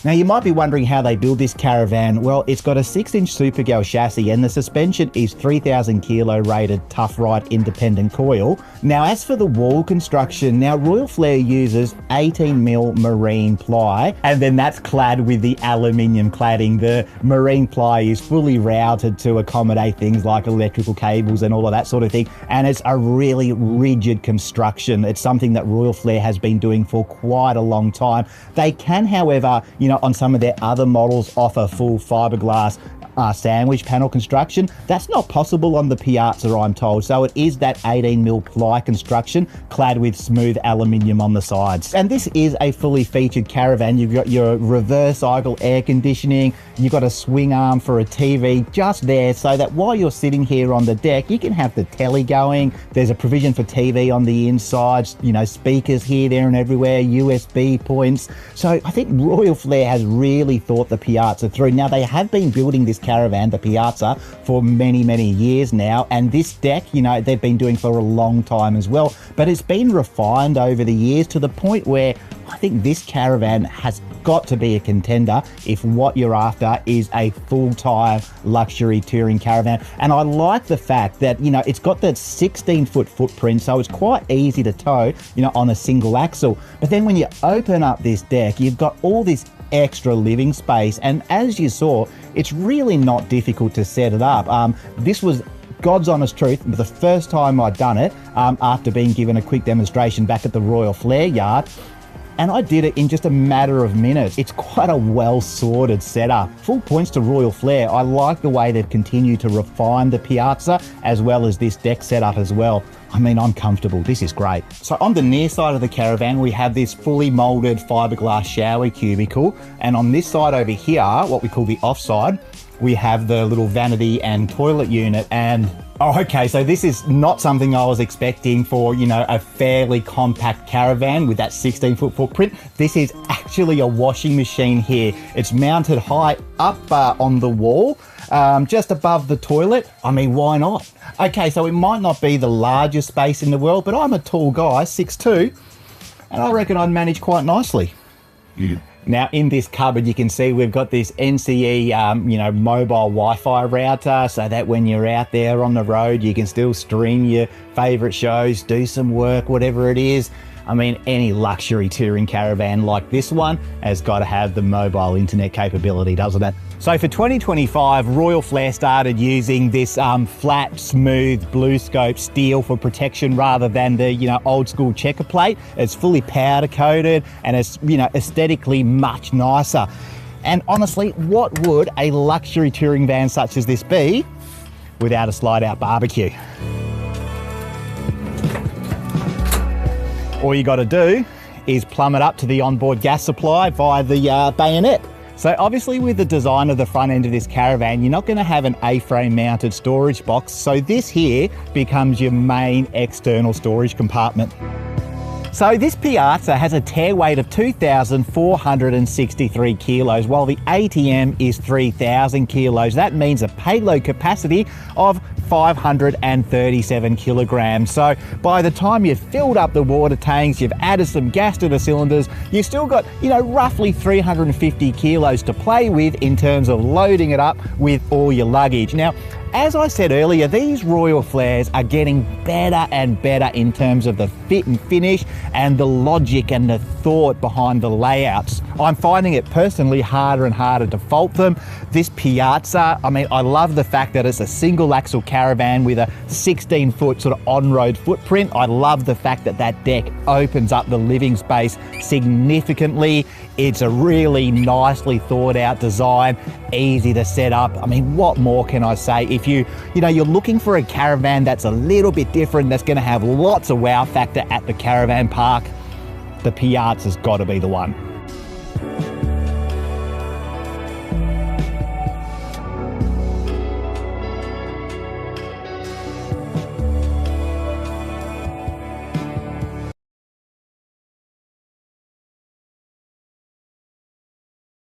Now you might be wondering how they build this Caravan. Well, it's got a 6-inch Supergal chassis and the suspension is 3,000 kilo rated Tough Ride independent coil. Now as for the wall construction, now Royal Flair uses 18mm marine ply, and then that's clad with the aluminium cladding. The marine ply is fully routed to accommodate things like electrical cables and all of that sort of thing, and it's a really rigid construction. It's something that Royal Flair has been doing for quite a long time. They can, however, on some of their other models offer full fiberglass sandwich panel construction. That's not possible on the Piazza, I'm told. So it is that 18mm ply construction clad with smooth aluminium on the sides. And this is a fully featured Caravan. You've got your reverse cycle air conditioning, you've got a swing arm for a TV just there so that while you're sitting here on the deck, you can have the telly going. There's a provision for TV on the inside, speakers here, there and everywhere, USB points. So I think Royal Flair has really thought the Piazza through. Now they have been building this Caravan, the Piazza, for many, many years now. And this deck, they've been doing for a long time as well. But it's been refined over the years to the point where I think this Caravan has got to be a contender if what you're after is a full-time luxury touring caravan. And I like the fact that, it's got that 16-foot footprint, so it's quite easy to tow, on a single axle. But then when you open up this deck, you've got all this extra living space. And as you saw, it's really not difficult to set it up. This was God's honest truth, the first time I'd done it, after being given a quick demonstration back at the Royal Flair yard. And I did it in just a matter of minutes. It's quite a well-sorted setup. Full points to Royal Flair. I like the way they've continued to refine the Piazza as well as this deck setup as well. I'm comfortable. This is great. So on the near side of the Caravan, we have this fully molded fiberglass shower cubicle. And on this side over here, what we call the offside, we have the little vanity and toilet unit. And okay, so this is not something I was expecting for, a fairly compact Caravan with that 16-foot footprint. This is actually a washing machine here. It's mounted high up on the wall, just above the toilet. Why not? Okay, so it might not be the largest space in the world, but I'm a tall guy, 6'2", and I reckon I'd manage quite nicely. Yeah. Now in this cupboard, you can see we've got this NCE, mobile Wi-Fi router, so that when you're out there on the road, you can still stream your favorite shows, do some work, whatever it is. Any luxury touring caravan like this one has got to have the mobile internet capability, doesn't it? So for 2025, Royal Flair started using this flat, smooth, blue scope steel for protection rather than the, old school checker plate. It's fully powder coated and it's, aesthetically much nicer. And honestly, what would a luxury touring van such as this be without a slide out barbecue? All you got to do is plumb it up to the onboard gas supply via the bayonet. So obviously with the design of the front end of this Caravan, you're not going to have an A-frame mounted storage box. So this here becomes your main external storage compartment. So this Piazza has a tare weight of 2,463 kilos, while the ATM is 3,000 kilos. That means a payload capacity of 537 kilograms. So by the time you've filled up the water tanks, you've added some gas to the cylinders, you've still got, roughly 350 kilos to play with in terms of loading it up with all your luggage. Now, as I said earlier, these Royal Flairs are getting better and better in terms of the fit and finish and the logic and the thought behind the layouts. I'm finding it personally harder and harder to fault them. This Piazza, I love the fact that it's a single axle Caravan with a 16-foot sort of on-road footprint. I love the fact that that deck opens up the living space significantly. It's a really nicely thought out design, easy to set up. What more can I say? If you're looking for a Caravan that's a little bit different, that's going to have lots of wow factor at the caravan park, the Piazza's got to be the one.